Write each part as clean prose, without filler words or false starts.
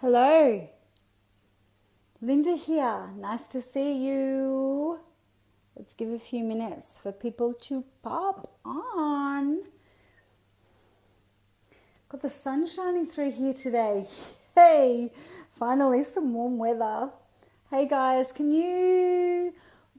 Hello, Linda here. Nice to see you. Let's give a few minutes for people to pop on. Got the sun shining through here today. Hey, finally some warm weather. Hey guys, can you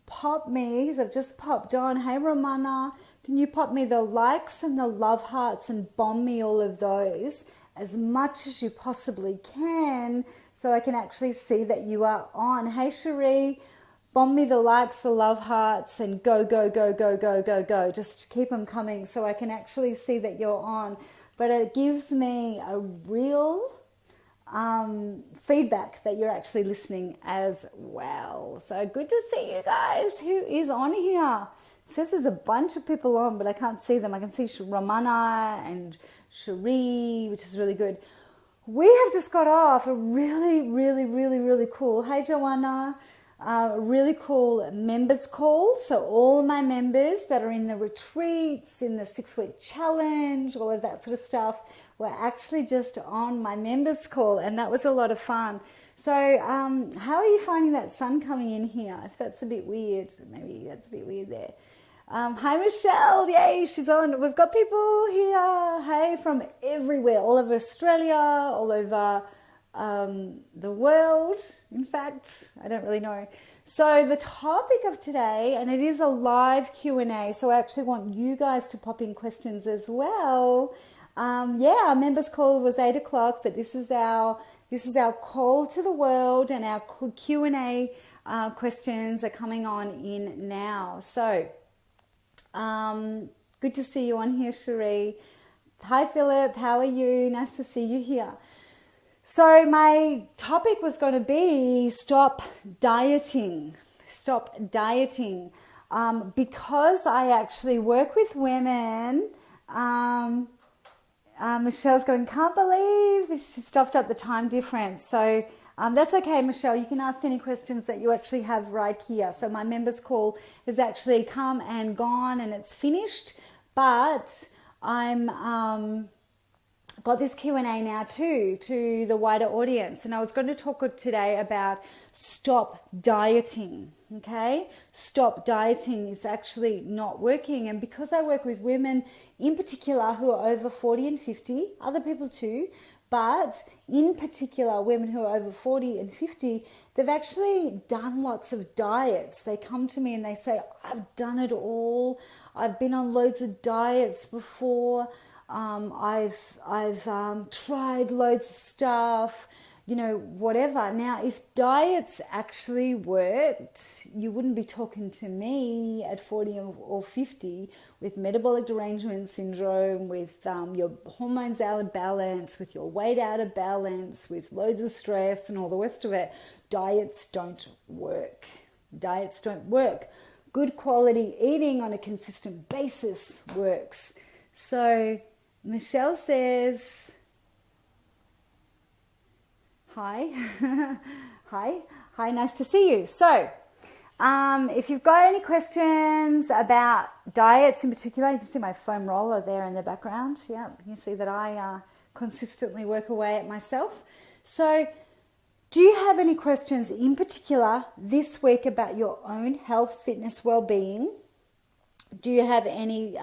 pop me? I've just popped on. Hey Romana, can you pop me the likes and the love hearts and bomb me all of those as much as you possibly can so I can actually see that you are on. Hey Cherie, bomb me the likes, the love hearts, and go, go, go, go, go, go, go. Just keep them coming so I can actually see that you're on. But it gives me a real feedback that you're actually listening as well. So good to see you guys. Who is on here? It says there's a bunch of people on, but I can't see them. I can see Romana and Cherie, which is really good. We have just got off a really cool, hey Joanna, really cool members call. So all my members that are in the retreats, in the 6-week challenge, all of that sort of stuff, were actually just on my members call, and that was a lot of fun. So how are you finding that sun coming in here? If that's a bit weird, maybe that's a bit weird there. Hi Michelle, yay, she's on. We've got people here, hey, from everywhere, all over Australia, all over the world. In fact, I don't really know. So the topic of today, and it is a live Q&A, so I actually want you guys to pop in questions as well. Our members call was 8 o'clock, but this is our call to the world, and our Q&A questions are coming on in now. So good to see you on here, Cherie. Hi Philip, how are you? Nice to see you here. So my topic was going to be stop dieting. Stop dieting. Because I actually work with women. Michelle's going, can't believe she stuffed up the time difference. So that's okay, Michelle. You can ask any questions that you actually have right here. So my members call has actually come and gone and it's finished. But I'm got this Q&A now too to the wider audience. And I was going to talk today about stop dieting. Okay, stop dieting is actually not working. And because I work with women in particular who are over 40 and 50, other people too, but in particular women who are over 40 and 50, they've actually done lots of diets. They come to me and they say, I've done it all. I've been on loads of diets before. I've tried loads of stuff, whatever. Now, if diets actually worked, you wouldn't be talking to me at 40 or 50 with metabolic derangement syndrome, with your hormones out of balance, with your weight out of balance, with loads of stress and all the rest of it. Diets don't work. Diets don't work. Good quality eating on a consistent basis works. So Michelle says, hi, hi, nice to see you. So if you've got any questions about diets in particular, you can see my foam roller there in the background. Yeah, you can see that I consistently work away at myself. So do you have any questions in particular this week about your own health, fitness, well-being? Do you have any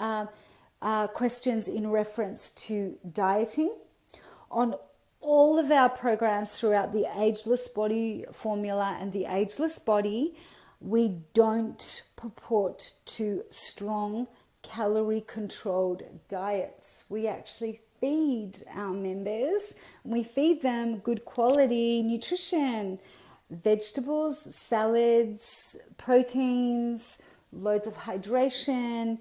questions in reference to dieting? On all of our programs throughout the Ageless Body formula and the Ageless Body, we don't purport to strong calorie controlled diets. We actually feed our members, we feed them good quality nutrition, vegetables, salads, proteins, loads of hydration,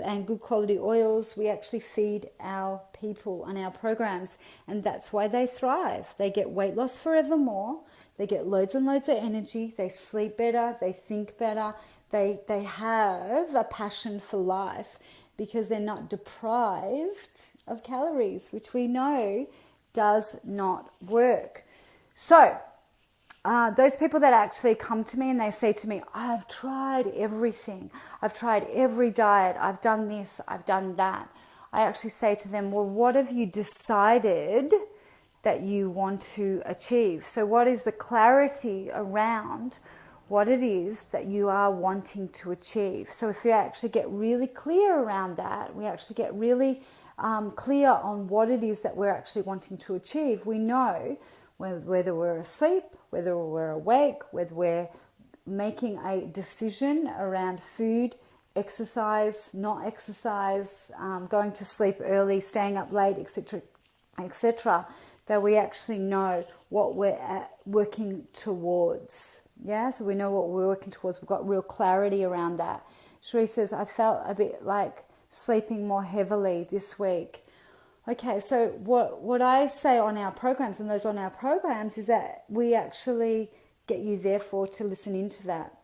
and good quality oils. We actually feed our people on our programs, and that's why they thrive. They get weight loss forevermore. They get loads and loads of energy. They sleep better. They think better. They have a passion for life because they're not deprived of calories, which we know does not work. So those people that actually come to me and they say to me, I've tried everything. I've tried every diet. I've done this. I've done that. I actually say to them, well, what have you decided that you want to achieve. So what is the clarity around what it is that you are wanting to achieve? So if we actually get really clear around that, we actually get really clear on what it is that we're actually wanting to achieve, we know whether we're asleep, whether we're awake, whether we're making a decision around food, exercise, not exercise, going to sleep early, staying up late, etc., etc., that we actually know what we're working towards. Yeah, so we know what we're working towards. We've got real clarity around that. Cherie says, I felt a bit like sleeping more heavily this week. Okay, so what I say on our programs and those on our programs is that we actually get you therefore to listen into that.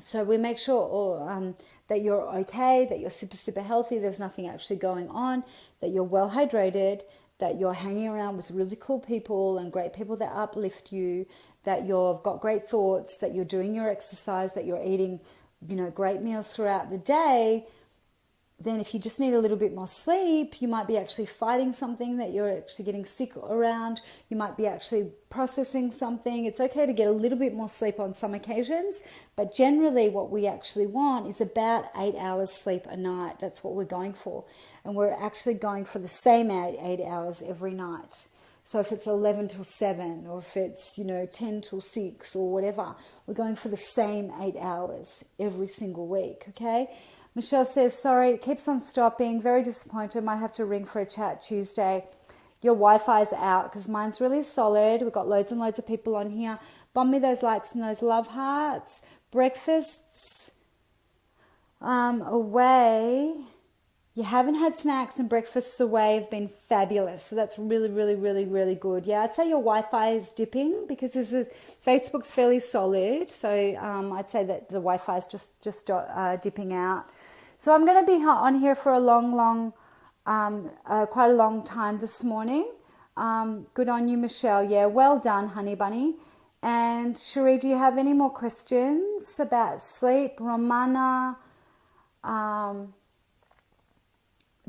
So we make sure that you're okay, that you're super, super healthy, there's nothing actually going on, that you're well hydrated, that you're hanging around with really cool people and great people that uplift you, that you've got great thoughts, that you're doing your exercise, that you're eating, great meals throughout the day. Then if you just need a little bit more sleep, you might be actually fighting something that you're actually getting sick around. You might be actually processing something. It's okay to get a little bit more sleep on some occasions, but generally what we actually want is about 8 hours sleep a night. That's what we're going for. And we're actually going for the same 8 hours every night. So if it's 11 till 7 or if it's, 10 till 6 or whatever, we're going for the same 8 hours every single week, okay? Michelle says, sorry, it keeps on stopping. Very disappointed. Might have to ring for a chat Tuesday. Your Wi-Fi's out because mine's really solid. We've got loads and loads of people on here. Bomb me those likes and those love hearts. Breakfasts away. You haven't had snacks and breakfasts away have been fabulous. So that's really, really, really, really good. Yeah, I'd say your Wi-Fi is dipping because Facebook's fairly solid. So I'd say that the Wi-Fi is just dipping out. So I'm going to be on here for a quite a long time this morning. Good on you, Michelle. Yeah, well done, honey bunny. And Cherie, do you have any more questions about sleep? Romana,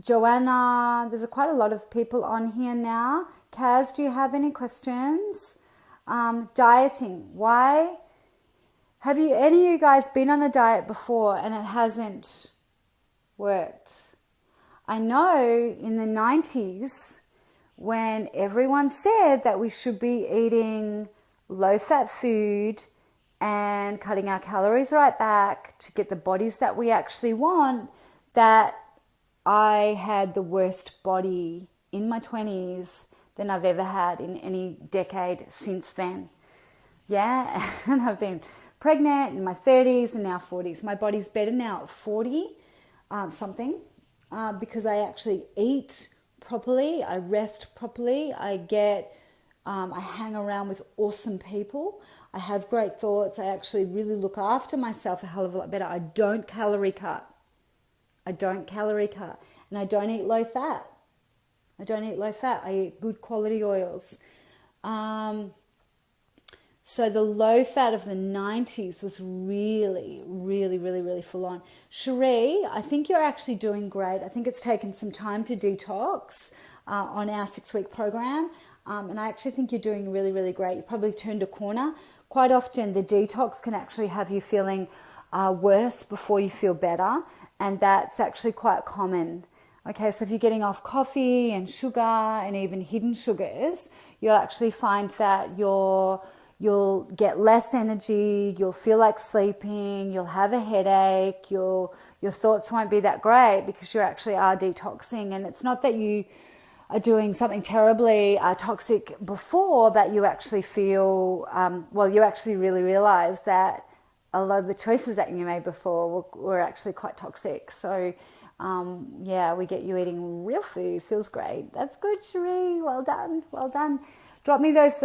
Joanna, there's quite a lot of people on here now. Kaz, do you have any questions? Dieting, why? Have any of you guys been on a diet before and it hasn't worked? I know in the 90s when everyone said that we should be eating low-fat food and cutting our calories right back to get the bodies that we actually want, that I had the worst body in my 20s than I've ever had in any decade since then. Yeah, and I've been pregnant in my 30s and now 40s. My body's better now at 40 something because I actually eat properly, I rest properly, I hang around with awesome people, I have great thoughts, I actually really look after myself a hell of a lot better. I don't calorie cut. And I don't eat low fat. I eat good quality oils. So the low fat of the 90s was really, really, really, really full on. Cherie, I think you're actually doing great. I think it's taken some time to detox on our 6-week program. And I actually think you're doing really, really great. You probably turned a corner. Quite often the detox can actually have you feeling worse before you feel better. And that's actually quite common. Okay, so if you're getting off coffee and sugar and even hidden sugars, you'll actually find that you'll get less energy, you'll feel like sleeping, you'll have a headache, your thoughts won't be that great because you actually are detoxing. And it's not that you are doing something terribly toxic before, but you actually feel, you actually really realize that a lot of the choices that you made before were actually quite toxic. So, we get you eating real food. Feels great. That's good, Cherie. Well done. Well done. Drop me those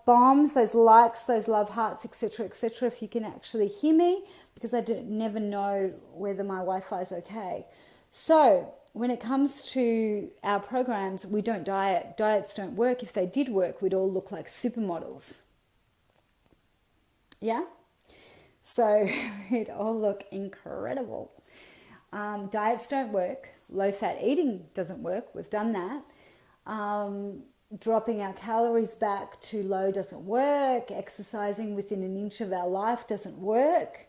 bombs, those likes, those love hearts, etc., etc. if you can actually hear me, because I never know whether my Wi-Fi is okay. So, when it comes to our programs, we don't diet. Diets don't work. If they did work, we'd all look like supermodels. Yeah? So we'd all look incredible. Diets don't work. Low-fat eating doesn't work. We've done that. dropping our calories back too low doesn't work. Exercising within an inch of our life doesn't work.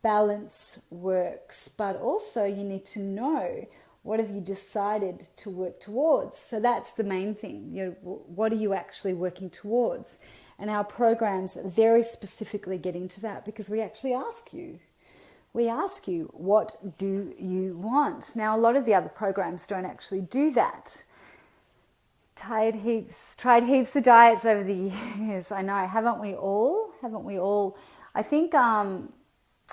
Balance works, but also you need to know, what have you decided to work towards? So that's the main thing. What are you actually working towards? And our programs very specifically get into that, because we actually ask you. We ask you, what do you want? Now, a lot of the other programs don't actually do that. Tried heaps of diets over the years. I know, haven't we all? I think I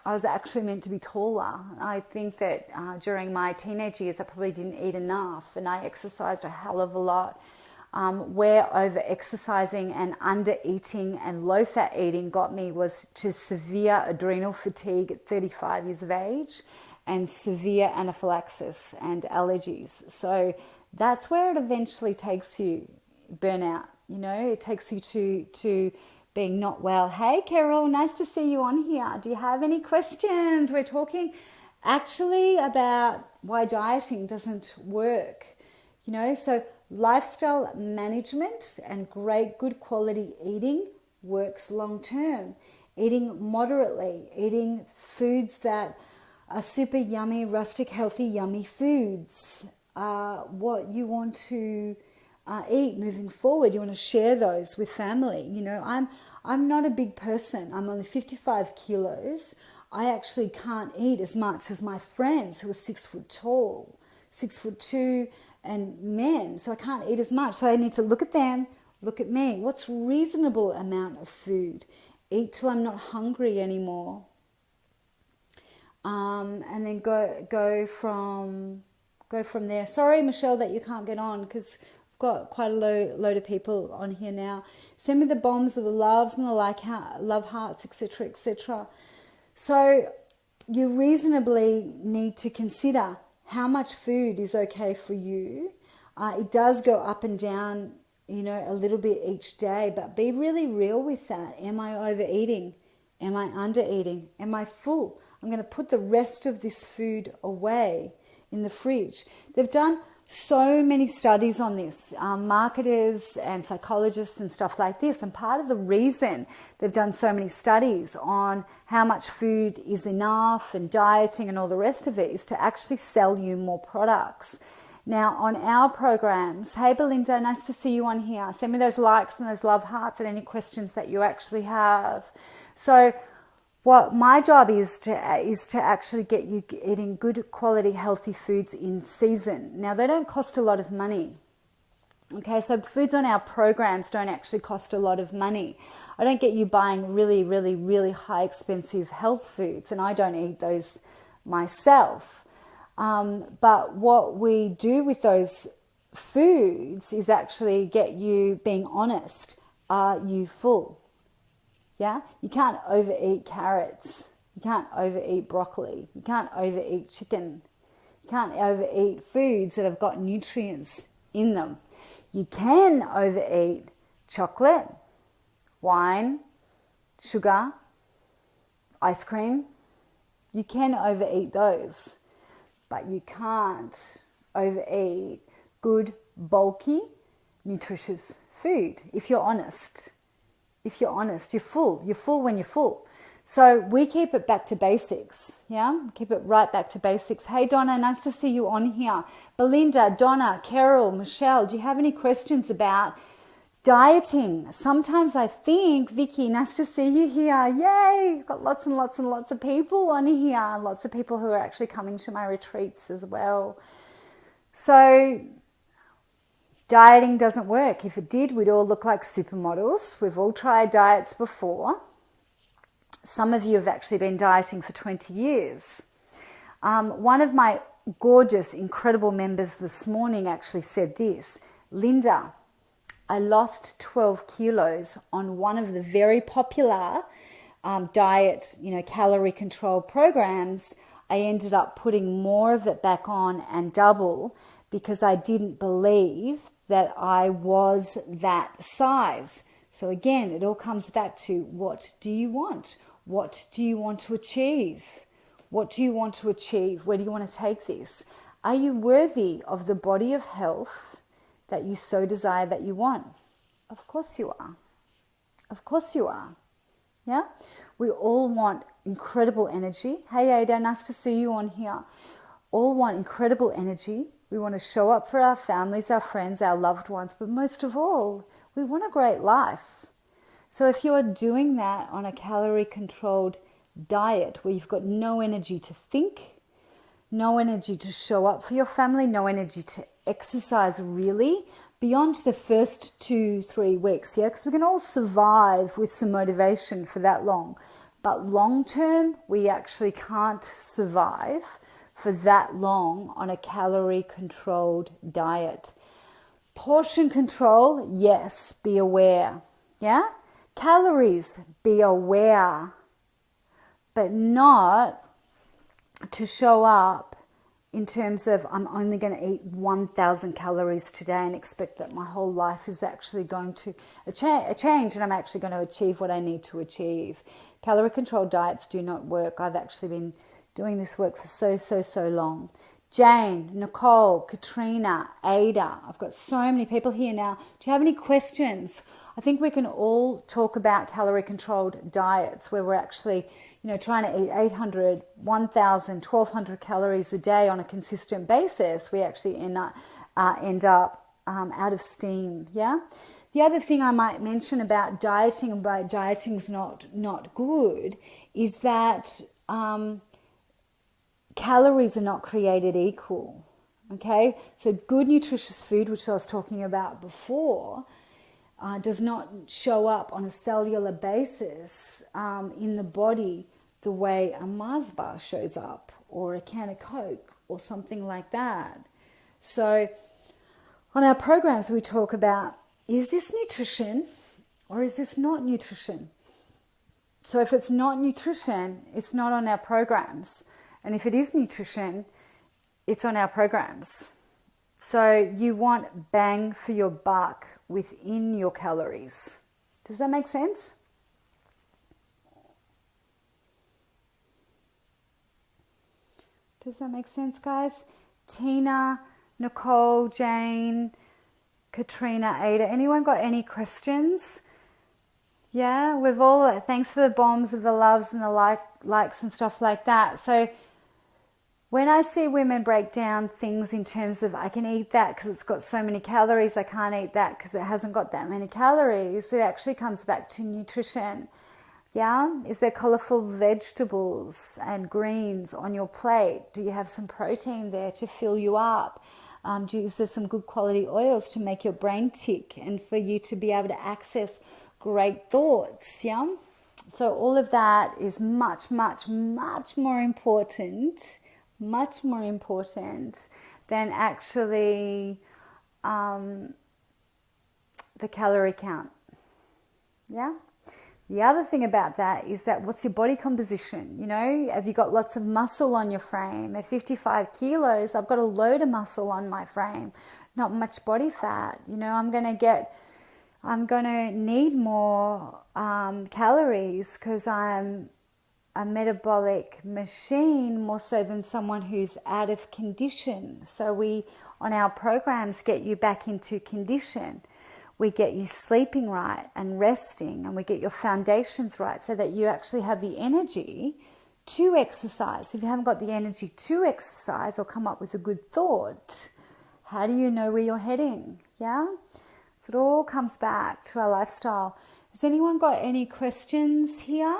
was actually meant to be taller. I think that during my teenage years, I probably didn't eat enough, and I exercised a hell of a lot. Where over-exercising and under-eating and low-fat eating got me was to severe adrenal fatigue at 35 years of age and severe anaphylaxis and allergies. So that's where it eventually takes you, burnout. It takes you to being not well. Hey, Carol, nice to see you on here. Do you have any questions? We're talking actually about why dieting doesn't work. So lifestyle management and good quality eating works long term. Eating moderately, eating foods that are super yummy, rustic, healthy, yummy foods are what you want to eat moving forward. You want to share those with family. I'm not a big person. I'm only 55 kilos. I actually can't eat as much as my friends who are 6 foot tall, 6'2", and men. So I can't eat as much. So I need to look at them, look at me. What's reasonable amount of food? Eat till I'm not hungry anymore. And then go from there. Sorry, Michelle, that you can't get on, because I've got quite a load of people on here now. Send me the bombs of the loves and the love hearts, etc., etc. So you reasonably need to consider how much food is okay for you. It does go up and down, a little bit each day, but be really real with that. Am I overeating? Am I undereating? Am I full? I'm going to put the rest of this food away in the fridge. They've done so many studies on this, marketers and psychologists and stuff like this. And part of the reason they've done so many studies on how much food is enough and dieting and all the rest of it is to actually sell you more products. Now, on our programs, hey Belinda, nice to see you on here. Send me those likes and those love hearts and any questions that you actually have. So what my job is to actually get you eating good quality healthy foods in season. Now, they don't cost a lot of money. Okay, so foods on our programs don't actually cost a lot of money. I don't get you buying really, really, really high expensive health foods, and I don't eat those myself. But what we do with those foods is actually get you being honest. Are you full? Yeah, you can't overeat carrots. You can't overeat broccoli. You can't overeat chicken. You can't overeat foods that have got nutrients in them. You can overeat chocolate, wine, sugar, ice cream. You can overeat those, but you can't overeat good, bulky, nutritious food if you're honest. If you're honest, you're full. You're full when you're full. So we keep it back to basics, yeah? Keep it right back to basics. Hey, Donna, nice to see you on here. Belinda, Donna, Carol, Michelle, do you have any questions about dieting? Sometimes I think, Vicky, nice to see you here. Yay! I've got lots and lots and lots of people on here. Lots of people who are actually coming to my retreats as well. So dieting doesn't work. If it did, we'd all look like supermodels. We've all tried diets before. Some of you have actually been dieting for 20 years. One of my gorgeous, incredible members this morning actually said this: Linda, I lost 12 kilos on one of the very popular diet, calorie control programs. I ended up putting more of it back on and double because I didn't believe that I was that size. So again, it all comes back to, what do you want? What do you want to achieve? What do you want to achieve? Where do you want to take this? Are you worthy of the body of health that you so desire, that you want? Of course you are. Of course you are. Yeah? We all want incredible energy. Hey Ada, nice to see you on here. All want incredible energy. We want to show up for our families, our friends, our loved ones, but most of all, we want a great life. So if you are doing that on a calorie-controlled diet where you've got no energy to think, no energy to show up for your family, no energy to exercise really, beyond the first 2-3 weeks, yeah, because we can all survive with some motivation for that long. But long term, we actually can't survive for that long on a calorie-controlled diet. Portion control, yes, be aware, yeah? Calories, be aware, but not to show up in terms of I'm only going to eat 1,000 calories today and expect that my whole life is actually going to change and I'm actually going to achieve what I need to achieve. Calorie controlled diets do not work. I've actually been doing this work for so long. Jane, Nicole, Katrina, Ada, I've got so many people here now. Do you have any questions? I think we can all talk about calorie controlled diets where we're actually, trying to eat 800, 1,000, 1,200 calories a day on a consistent basis. We actually end up out of steam, yeah? The other thing I might mention about dieting, and by dieting's not good, is that calories are not created equal, okay? So good nutritious food, which I was talking about before, does not show up on a cellular basis in the body the way a Mars bar shows up or a can of Coke or something like that. So on our programs we talk about, is this nutrition or is this not nutrition? So if it's not nutrition, it's not on our programs. And if it is nutrition, it's on our programs. So you want bang for your buck within your calories. Does that make sense? Does that make sense, guys? Tina, Nicole, Jane, Katrina, Ada, anyone got any questions? Yeah, we've all, thanks for the bombs of the loves and the likes and stuff like that. So when I see women break down things in terms of I can eat that because it's got so many calories, I can't eat that because it hasn't got that many calories, it actually comes back to nutrition. Yeah? Is there colorful vegetables and greens on your plate? Do you have some protein there to fill you up? Is there some good quality oils to make your brain tick and for you to be able to access great thoughts? Yeah? So all of that is much more important than actually the calorie count. Yeah? The other thing about that is that what's your body composition? Have you got lots of muscle on your frame? At 55 kilos, I've got a load of muscle on my frame, not much body fat. I'm going to need more calories because I'm a metabolic machine more so than someone who's out of condition. So we, on our programs, get you back into condition. We get you sleeping right and resting, and we get your foundations right so that you actually have the energy to exercise. If you haven't got the energy to exercise or come up with a good thought, how do you know where you're heading? Yeah? So it all comes back to our lifestyle. Has anyone got any questions here?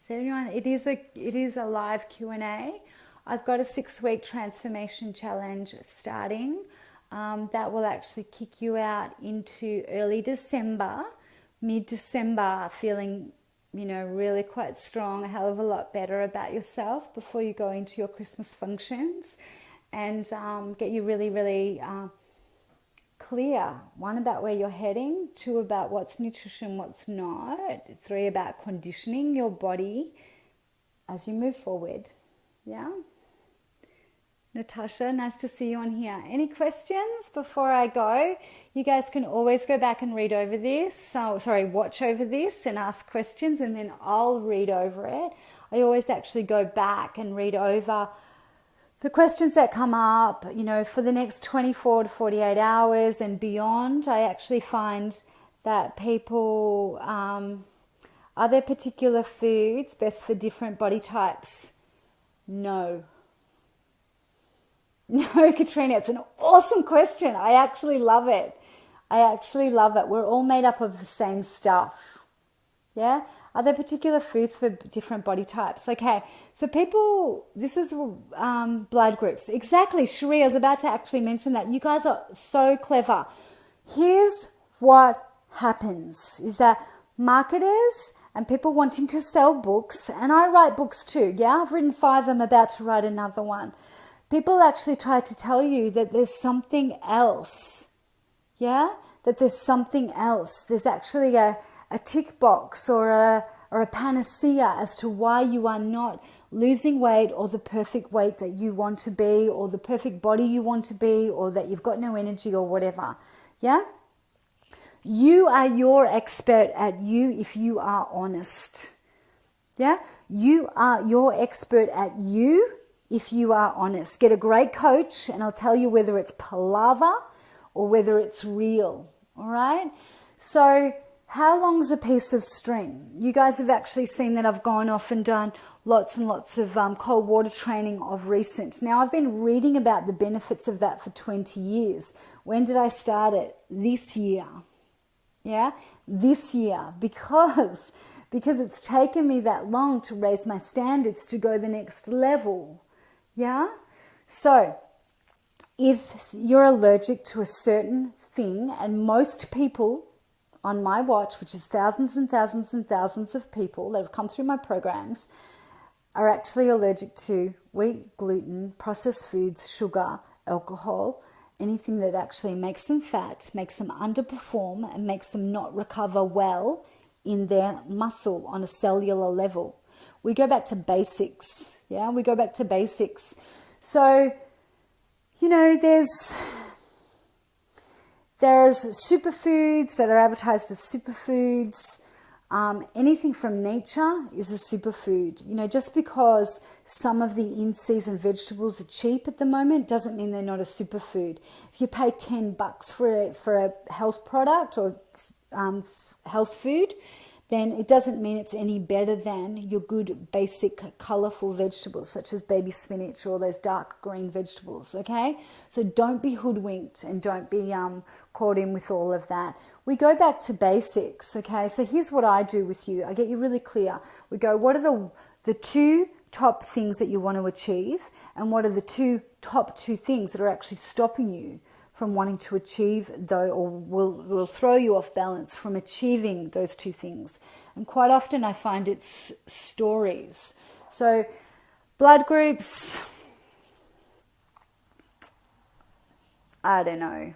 It is a live Q&A. I've got a 6-week transformation challenge starting. That will actually kick you out into early December, mid-December, feeling, really quite strong, a hell of a lot better about yourself before you go into your Christmas functions, and get you really clear. 1, about where you're heading. 2, about what's nutrition, what's not. 3, about conditioning your body as you move forward. Yeah? Natasha, nice to see you on here. Any questions before I go? You guys can always go back and read over this. Watch over this and ask questions, and then I'll read over it. I always actually go back and read over the questions that come up, you know, for the next 24 to 48 hours and beyond, I actually find that people, are there particular foods best for different body types? No. No, Katrina, it's an awesome question. I actually love it. I actually love it. We're all made up of the same stuff. Yeah? Are there particular foods for different body types? Okay, so people, this is blood groups. Exactly, Cherie, I was about to actually mention that. You guys are so clever. Here's what happens, is that marketers and people wanting to sell books, and I write books too, yeah? I've written 5, I'm about to write another one. People actually try to tell you that there's something else, yeah? That there's something else. There's actually a tick box or a panacea as to why you are not losing weight or the perfect weight that you want to be or the perfect body you want to be or that you've got no energy or whatever. Yeah? You are your expert at you if you are honest. Yeah? You are your expert at you if you are honest. Get a great coach and I'll tell you whether it's palaver or whether it's real. All right? So how long's a piece of string? You guys have actually seen that I've gone off and done lots and lots of cold water training of recent. Now, I've been reading about the benefits of that for 20 years. When did I start it? This year. Yeah, this year. Because it's taken me that long to raise my standards to go the next level. Yeah? So, if you're allergic to a certain thing, and most people on my watch, which is thousands and thousands and thousands of people that have come through my programs, are actually allergic to wheat, gluten, processed foods, sugar, alcohol, anything that actually makes them fat, makes them underperform, and makes them not recover well in their muscle on a cellular level. We go back to basics, yeah? We go back to basics. So, you know, there's superfoods that are advertised as superfoods. Anything from nature is a superfood. You know, just because some of the in-season vegetables are cheap at the moment doesn't mean they're not a superfood. If you pay $10 for a health product or health food, then it doesn't mean it's any better than your good basic colourful vegetables such as baby spinach or those dark green vegetables, okay? So don't be hoodwinked and don't be caught in with all of that. We go back to basics, okay? So here's what I do with you. I get you really clear. We go, what are the 2 top things that you want to achieve, and what are the top two things that are actually stopping you from wanting to achieve though, or will throw you off balance from achieving those 2 things. And quite often I find it's stories. So blood groups, I don't know.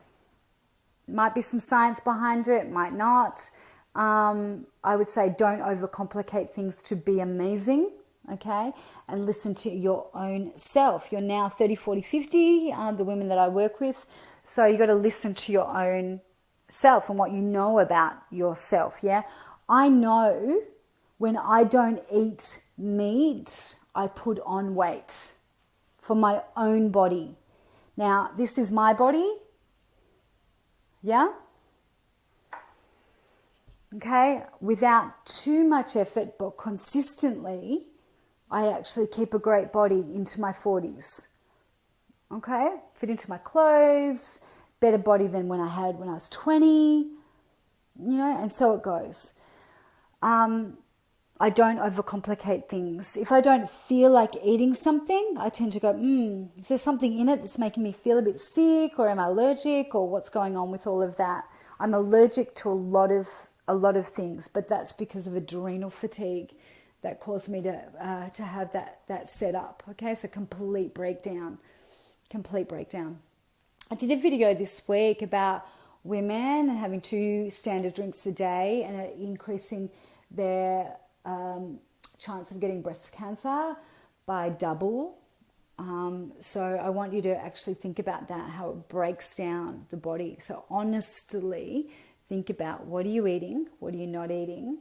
Might be some science behind it, might not. I would say don't overcomplicate things to be amazing, okay? And listen to your own self. You're now 30, 40, 50, the women that I work with. So you got to listen to your own self and what you know about yourself, yeah? I know when I don't eat meat, I put on weight for my own body. Now, this is my body, yeah? Okay, without too much effort, but consistently, I actually keep a great body into my 40s. Okay, fit into my clothes, better body than when I was 20, you know, and so it goes. I don't overcomplicate things. If I don't feel like eating something, I tend to go, is there something in it that's making me feel a bit sick, or am I allergic, or what's going on with all of that? I'm allergic to a lot of things, but that's because of adrenal fatigue that caused me to have that set up. Okay, so complete breakdown. I did a video this week about women having 2 standard drinks a day and increasing their chance of getting breast cancer by double. So I want you to actually think about that, how it breaks down the body. So honestly, think about, what are you eating? What are you not eating?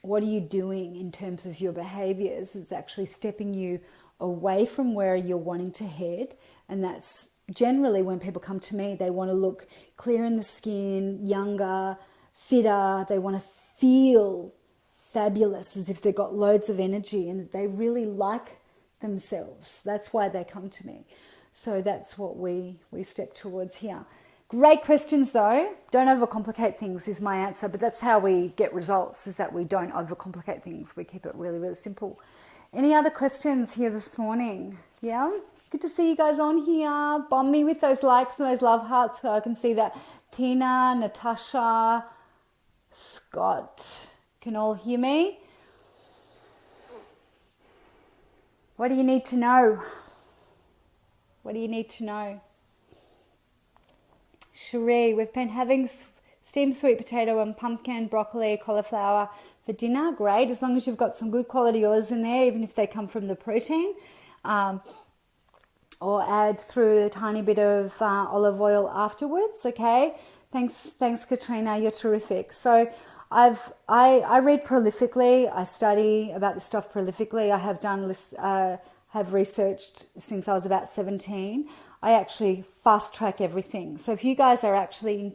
What are you doing in terms of your behaviors is actually stepping you away from where you're wanting to head. And that's generally when people come to me, they want to look clear in the skin, younger, fitter. They want to feel fabulous, as if they've got loads of energy and they really like themselves. That's why they come to me. So that's what we step towards here. Great questions though. Don't overcomplicate things is my answer, but that's how we get results, is that we don't overcomplicate things. We keep it really, really simple. Any other questions here this morning? Yeah? Good to see you guys on here. Bomb me with those likes and those love hearts so I can see that Tina, Natasha, Scott can all hear me. What do you need to know? What do you need to know? Cherie, we've been having steamed sweet potato and pumpkin, broccoli, cauliflower for dinner. Great, as long as you've got some good quality oils in there, even if they come from the protein. Or add through a tiny bit of olive oil afterwards, okay? Thanks, Katrina, you're terrific. So I read prolifically. I study about this stuff prolifically. I have researched since I was about 17. I actually fast track everything. So if you guys are actually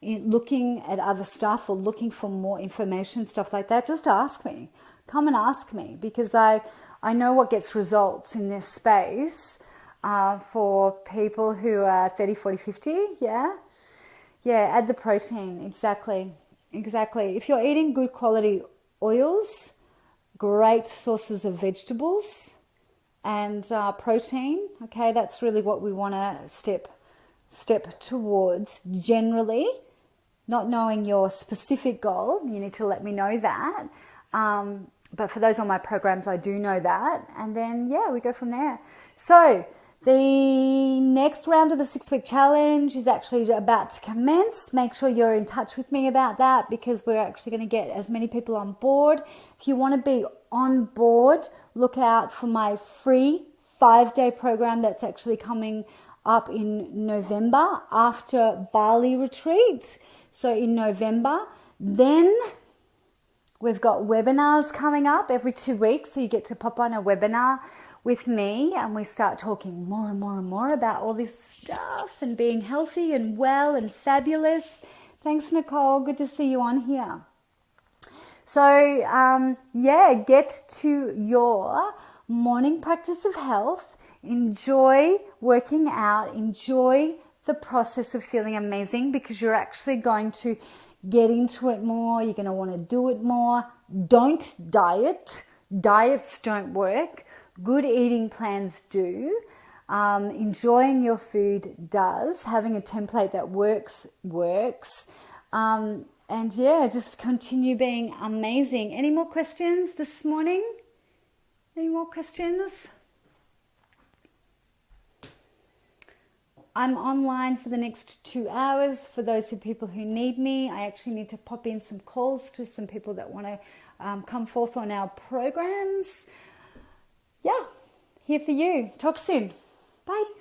looking at other stuff or looking for more information, stuff like that, just ask me. Come and ask me, because I know what gets results in this space for people who are 30, 40, 50. Yeah, add the protein. Exactly. If you're eating good quality oils, great sources of vegetables, and protein, okay, that's really what we want to step towards. Generally, not knowing your specific goal, you need to let me know that. But for those on my programs, I do know that. And then, yeah, we go from there. So the next round of the 6-week challenge is actually about to commence. Make sure you're in touch with me about that, because we're actually going to get as many people on board. If you want to be on board, look out for my free 5-day program that's actually coming up in November after Bali retreat. So in November, then we've got webinars coming up every 2 weeks. So you get to pop on a webinar with me and we start talking more and more and more about all this stuff and being healthy and well and fabulous. Thanks, Nicole. Good to see you on here. So, get to your morning practice of health. Enjoy working out. Enjoy the process of feeling amazing, because you're actually going to get into it more. You're going to want to do it more. Don't diet. Diets don't work. Good eating plans do. Enjoying your food does. Having a template that works. And yeah, just continue being amazing. Any more questions this morning? Any more questions? I'm online for the next 2 hours for those people who need me. I actually need to pop in some calls to some people that want to come forth on our programs. Yeah, here for you. Talk soon. Bye.